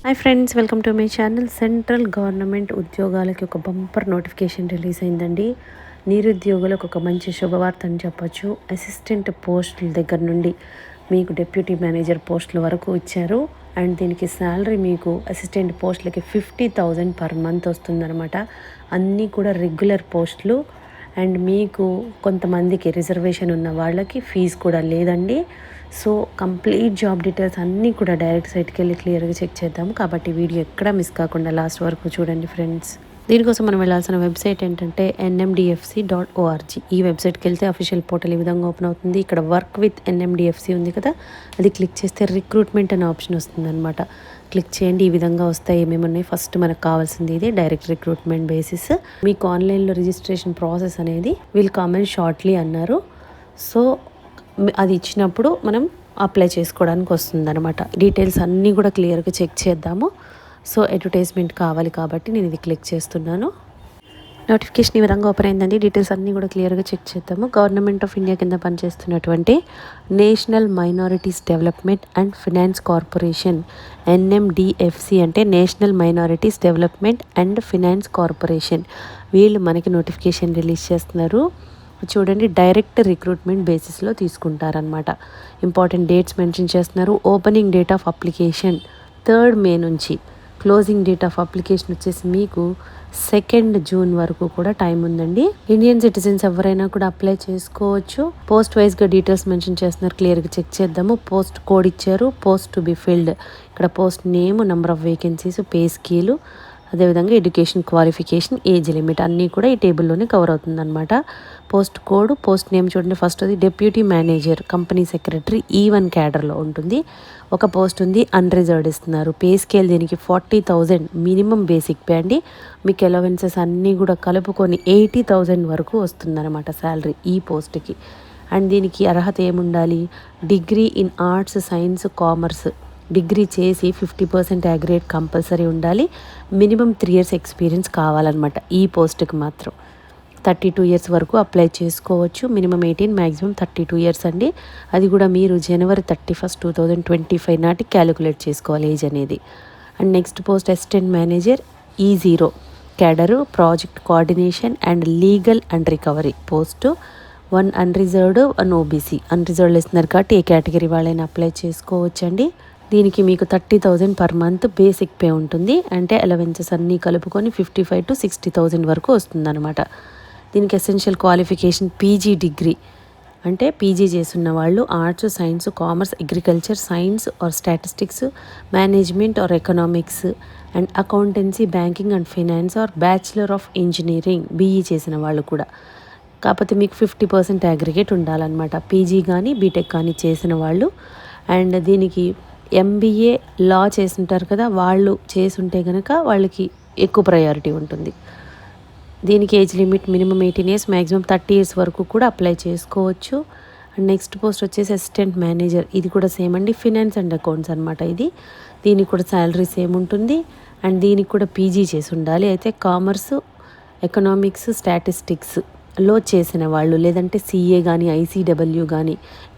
Hi friends, welcome to my channel. Central government ఉద్యోగాలకి ఒక bumper notification release అయిందండి. నిరుద్యోగులకు ఒక మంచి శుభవార్త అని చెప్పొచ్చు. అసిస్టెంట్ పోస్టుల దగ్గర నుండి మీకు డిప్యూటీ మేనేజర్ పోస్టుల వరకు ఇచ్చారు. అండ్ దీనికి శాలరీ మీకు అసిస్టెంట్ పోస్టులకి 50,000 పర్ మంత్ వస్తుందన్నమాట. అన్నీ కూడా రెగ్యులర్ పోస్టులు. అండ్ మీకు కొంతమందికి రిజర్వేషన్ ఉన్న వాళ్ళకి ఫీజు కూడా లేదండి. సో కంప్లీట్ జాబ్ డీటెయిల్స్ అన్నీ కూడా డైరెక్ట్ సైట్కి వెళ్ళి క్లియర్గా చెక్ చేద్దాము. కాబట్టి వీడియో ఎక్కడా మిస్ కాకుండా లాస్ట్ వరకు చూడండి ఫ్రెండ్స్. దీనికోసం మనం వెళ్ళాల్సిన వెబ్సైట్ ఏంటంటే nmdfc.org. ఈ వెబ్సైట్కి వెళ్తే అఫీషియల్ పోర్టల్ ఈ విధంగా ఓపెన్ అవుతుంది. ఇక్కడ వర్క్ విత్ ఎన్ఎండిఎఫ్సి ఉంది కదా, అది క్లిక్ చేస్తే రిక్రూట్మెంట్ అనే ఆప్షన్ వస్తుంది అనమాట. క్లిక్ చేయండి. ఈ విధంగా వస్తాయి. ఏమేమి ఉన్నాయి, ఫస్ట్ మనకు కావాల్సింది ఇది డైరెక్ట్ రిక్రూట్మెంట్ బేసిస్. మీకు ఆన్లైన్లో రిజిస్ట్రేషన్ ప్రాసెస్ అనేది విల్ కామెంట్ షార్ట్లీ అన్నారు. సో అది ఇచ్చినప్పుడు మనం అప్లై చేసుకోవడానికి వస్తుంది అనమాట. డీటెయిల్స్ అన్నీ కూడా క్లియర్గా చెక్ చేద్దాము. సో అడ్వర్టైజ్మెంట్ కావాలి కాబట్టి నేను ఇది క్లిక్ చేస్తున్నాను. నోటిఫికేషన్ ఈ విధంగా ఓపెన్ అయిందండి. డీటెయిల్స్ అన్నీ కూడా క్లియర్గా చెక్ చేద్దాము. గవర్నమెంట్ ఆఫ్ ఇండియా కింద పనిచేస్తున్నటువంటి National Minorities Development and Finance Corporation, NMDFC అంటే National Minorities Development and Finance Corporation, వీళ్ళు మనకి నోటిఫికేషన్ రిలీజ్ చేస్తున్నారు. చూడండి, డైరెక్ట్ రిక్రూట్మెంట్ బేసిస్లో తీసుకుంటారనమాట. ఇంపార్టెంట్ డేట్స్ మెన్షన్ చేస్తున్నారు. Opening date of application 3rd May నుంచి, క్లోజింగ్ డేట్ ఆఫ్ అప్లికేషన్ వచ్చేసి మీకు 2nd June వరకు కూడా టైం ఉందండి. ఇండియన్ సిటిజన్స్ ఎవరైనా కూడా అప్లై చేసుకోవచ్చు. పోస్ట్ వైజ్గా డీటెయిల్స్ మెన్షన్ చేస్తున్నారు. క్లియర్గా చెక్ చేద్దాము. పోస్ట్ కోడ్ ఇచ్చారు. పోస్ట్ టు బి ఫిల్డ్, ఇక్కడ post name, number of vacancies, pay scale, అదేవిధంగా ఎడ్యుకేషన్ క్వాలిఫికేషన్, ఏజ్ లిమిట్ అన్నీ కూడా ఈ టేబుల్లోనే కవర్ అవుతుందన్నమాట. పోస్ట్ కోడ్, పోస్ట్ నేమ్ చూడండి. ఫస్ట్ అది deputy manager, company secretary, E1 క్యాడర్లో ఉంటుంది. ఒక పోస్ట్ ఉంది, అన్రిజర్వ్డ్ ఇస్తున్నారు. పే స్కేల్ దీనికి 40,000 మినిమం బేసిక్ పే అండి. మీకు అలవెన్సెస్ అన్నీ కూడా కలుపుకొని 80,000 వరకు వస్తుందన్నమాట శాలరీ ఈ పోస్ట్కి. అండ్ దీనికి అర్హత ఏముండాలి? Degree in arts, science, commerce, degree చేసి 50% అగ్రేడ్ కంపల్సరీ ఉండాలి. మినిమం 3 years ఎక్స్పీరియన్స్ కావాలన్నమాట ఈ పోస్ట్కి మాత్రం. 32 years వరకు అప్లై చేసుకోవచ్చు. మినిమం 18, మ్యాక్సిమం 32 years అండి. అది కూడా మీరు January 31st, 2025 నాటికి క్యాలిక్యులేట్ చేసుకోవాలి ఏజ్ అనేది. And next post assistant manager, E0 cadre, project coordination and legal and recovery post. 1 unreserved, 1 OBC. Unreserved ఇస్తున్నారు కాబట్టి ఏ కేటగిరీ వాళ్ళైనా అప్లై చేసుకోవచ్చండి. దీనికి మీకు 30,000 పర్ మంత్ బేసిక్ పే ఉంటుంది. అంటే అలవెన్సెస్ అన్నీ కలుపుకొని 55,000 to 60,000 వరకు వస్తుందన్నమాట. దీనికి ఎసెన్షియల్ క్వాలిఫికేషన్ పీజీ డిగ్రీ, అంటే పీజీ చేస్తున్న వాళ్ళు arts, science, commerce, agriculture, science or statistics, management or economics and accountancy, banking and finance are bachelor of engineering, BE చేసిన వాళ్ళు కూడా. కాకపోతే మీకు 50% అగ్రిగేట్ ఉండాలన్నమాట. పీజీ కానీ బీటెక్ కానీ చేసిన వాళ్ళు. అండ్ దీనికి MBA లా చేస్తుంటారు కదా, వాళ్ళు చేసుంటే కనుక వాళ్ళకి ఎక్కువ ప్రయారిటీ ఉంటుంది. దీనికి age limit minimum 18 years, maximum 30 years వరకు కూడా అప్లై చేసుకోవచ్చు. అండ్ నెక్స్ట్ పోస్ట్ వచ్చేసి అసిస్టెంట్ మేనేజర్. ఇది కూడా సేమ్ అండి, ఫినాన్స్ అండ్ అకౌంట్స్ అనమాట ఇది. దీనికి కూడా శాలరీ సేమ్ ఉంటుంది. అండ్ దీనికి కూడా పీజీ చేసి ఉండాలి. అయితే కామర్స్, ఎకనామిక్స్, స్టాటిస్టిక్స్ లో చేసిన వాళ్ళు, లేదంటే CA కానీ, ICW కానీ,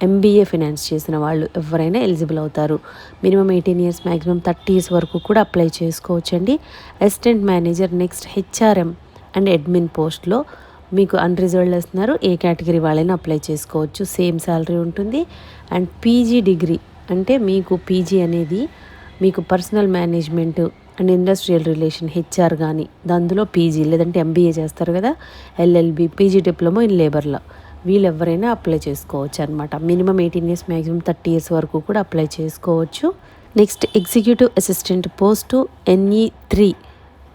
MBA ఫినాన్స్ చేసిన వాళ్ళు ఎవరైనా ఎలిజిబుల్ అవుతారు. మినిమం 18 years, మ్యాక్సిమం 30 years వరకు కూడా అప్లై చేసుకోవచ్చండి. Assistant manager, next HRM and admin పోస్ట్లో మీకు అన్రిజర్వ్డ్ ఇస్తున్నారు. ఏ కేటగిరీ వాళ్ళైనా అప్లై చేసుకోవచ్చు. సేమ్ శాలరీ ఉంటుంది. అండ్ పీజీ డిగ్రీ అంటే మీకు పీజీ అనేది మీకు personal management and industrial relation, HR కానీ అందులో పీజీ, లేదంటే MBA చేస్తారు కదా, LLB, పీజీ డిప్లొమా ఇన్ లేబర్లో, వీళ్ళు ఎవరైనా అప్లై చేసుకోవచ్చు అనమాట. మినిమం 18 years, మ్యాక్సిమం 30 years వరకు కూడా అప్లై చేసుకోవచ్చు. Next executive assistant post NE3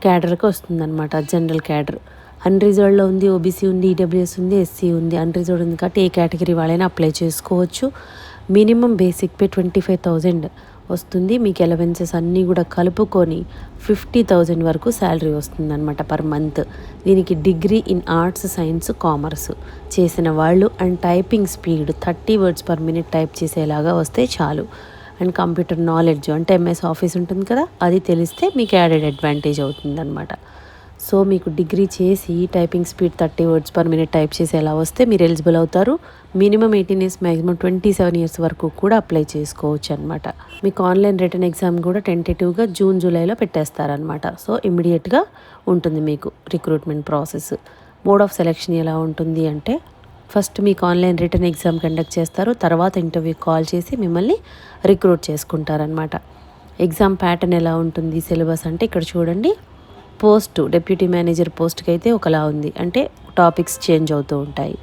క్యాడర్కి వస్తుందన్నమాట. జనరల్ క్యాడర్ అన్రిజర్వ్డ్లో ఉంది, OBC ఉంది, EWS ఉంది, SC ఉంది. అన్రిజర్వ్డ్ ఉంది కాబట్టి ఏ కేటగిరీ వాళ్ళైనా అప్లై చేసుకోవచ్చు. మినిమం బేసిక్ పే 25,000 వస్తుంది. మీకు అలవెన్సెస్ అన్నీ కూడా కలుపుకొని 50,000 వరకు శాలరీ వస్తుందన్నమాట పర్ మంత్. దీనికి degree in arts, science, commerce చేసిన వాళ్ళు and typing speed 30 words per minute type చేసేలాగా వస్తే చాలు. అండ్ కంప్యూటర్ నాలెడ్జ్ అంటే MS ఆఫీస్ ఉంటుంది కదా, అది తెలిస్తే మీకు యాడెడ్ అడ్వాంటేజ్ అవుతుందన్నమాట. సో మీకు డిగ్రీ చేసి typing speed 30 words per minute type చేసి ఎలా వస్తే మీరు ఎలిజిబుల్ అవుతారు. మినిమం 18 ఇయర్స్, మ్యాక్సిమం 27 ఇయర్స్ వరకు కూడా అప్లై చేసుకోవచ్చు అనమాట. మీకు ఆన్లైన్ రిటర్న్ ఎగ్జామ్ కూడా టెంటేటివ్గా జూన్ జూలైలో పెట్టేస్తారనమాట. సో ఇమ్మీడియట్గా ఉంటుంది మీకు recruitment process. Mode of selection ఎలా ఉంటుంది అంటే, ఫస్ట్ మీకు ఆన్లైన్ రిటర్న్ ఎగ్జామ్ కండక్ట్ చేస్తారు, తర్వాత ఇంటర్వ్యూ కాల్ చేసి మిమ్మల్ని రిక్రూట్ చేసుకుంటారనమాట. ఎగ్జామ్ ప్యాటర్న్ ఎలా ఉంటుంది, సిలబస్ అంటే ఇక్కడ చూడండి. పోస్ట్ డెప్యూటీ మేనేజర్ పోస్ట్కి అయితే ఒకలా ఉంది, అంటే టాపిక్స్ చేంజ్ అవుతూ ఉంటాయి.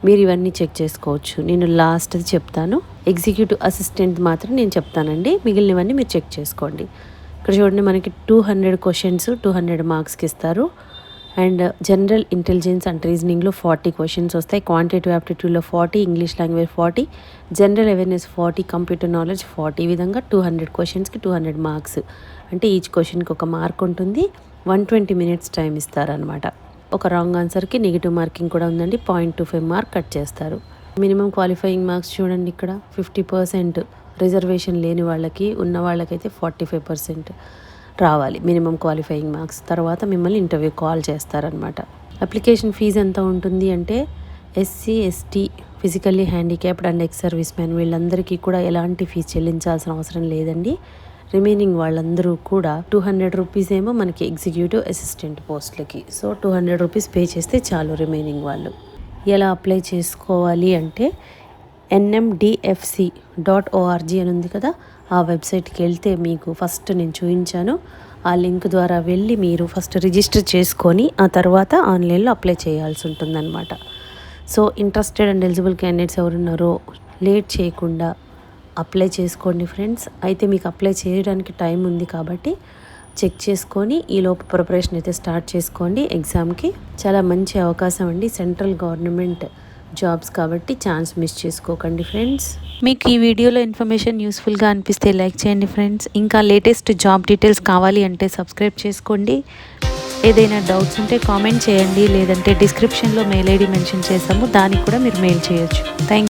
మీరు ఇవన్నీ చెక్ చేసుకోవచ్చు. నేను లాస్ట్ది చెప్తాను, ఎగ్జిక్యూటివ్ అసిస్టెంట్ మాత్రం నేను చెప్తానండి, మిగిలినవన్నీ మీరు చెక్ చేసుకోండి. ఇక్కడ చూడండి, మనకి 200 క్వశ్చన్స్ 200 మార్క్స్కి ఇస్తారు. అండ్ జనరల్ ఇంటెలిజెన్స్ అండ్ రీజనింగ్లో 40 క్వశ్చన్స్ వస్తాయి. క్వాంటిటేటివ్ యాప్టిట్యూడ్లో 40, English language 40, general awareness 40, computer knowledge 40. ఈ విధంగా 200 క్వశ్చన్స్కి 200 మార్క్స్, అంటే ఈచ్ క్వశ్చన్కి ఒక మార్క్ ఉంటుంది. 120 మినిట్స్ టైం ఇస్తారనమాట. ఒక రాంగ్ ఆన్సర్కి నెగిటివ్ మార్కింగ్ కూడా ఉందండి, 0.25 మార్క్ కట్ చేస్తారు. మినిమం క్వాలిఫైయింగ్ మార్క్స్ చూడండి, ఇక్కడ 50%, రిజర్వేషన్ లేని వాళ్ళకి, ఉన్న వాళ్ళకైతే 45% రావాలి మినిమం క్వాలిఫైయింగ్ మార్క్స్. తర్వాత మిమ్మల్ని ఇంటర్వ్యూ కాల్ చేస్తారనమాట. అప్లికేషన్ ఫీజు ఎంత ఉంటుంది అంటే, SC, ST, physically handicapped and ex service man వీళ్ళందరికీ కూడా ఎలాంటి ఫీజు చెల్లించాల్సిన అవసరం లేదండి. రిమైనింగ్ వాళ్ళందరూ కూడా 200 రూపీస్ ఏమో మనకి ఎగ్జిక్యూటివ్ అసిస్టెంట్ పోస్టులకి. సో 200 రూపీస్ పే చేస్తే చాలు రిమైనింగ్ వాళ్ళు. ఎలా అప్లై చేసుకోవాలి అంటే, nmdfc.org అని ఉంది కదా, ఆ వెబ్సైట్కి వెళ్తే మీకు ఫస్ట్ నేను చూపించాను, ఆ లింక్ ద్వారా వెళ్ళి మీరు ఫస్ట్ రిజిస్టర్ చేసుకొని ఆ తర్వాత ఆన్లైన్లో అప్లై చేయాల్సి ఉంటుందన్నమాట. So interested and eligible candidates ఎవరున్నారో లేట్ చేయకుండా అప్లై చేసుకోండి ఫ్రెండ్స్. అయితే మీకు అప్లై చేయడానికి టైం ఉంది కాబట్టి చెక్ చేసుకొని ఈలోపు ప్రిపరేషన్ అయితే స్టార్ట్ చేసుకోండి. ఎగ్జామ్కి చాలా మంచి అవకాశం అండి, సెంట్రల్ గవర్నమెంట్ జాబ్స్ కాబట్టి ఛాన్స్ మిస్ చేసుకోకండి ఫ్రెండ్స్. మీకు ఈ వీడియోలో ఇన్ఫర్మేషన్ యూస్ఫుల్గా అనిపిస్తే లైక్ చేయండి ఫ్రెండ్స్. ఇంకా లేటెస్ట్ జాబ్ డీటెయిల్స్ కావాలి అంటే సబ్స్క్రైబ్ చేసుకోండి. ఏదైనా డౌట్స్ ఉంటే కామెంట్ చేయండి, లేదంటే డిస్క్రిప్షన్లో మెయిల్ ఐడి మెన్షన్ చేసాము, దానికి కూడా మీరు మెయిల్ చేయొచ్చు. థ్యాంక్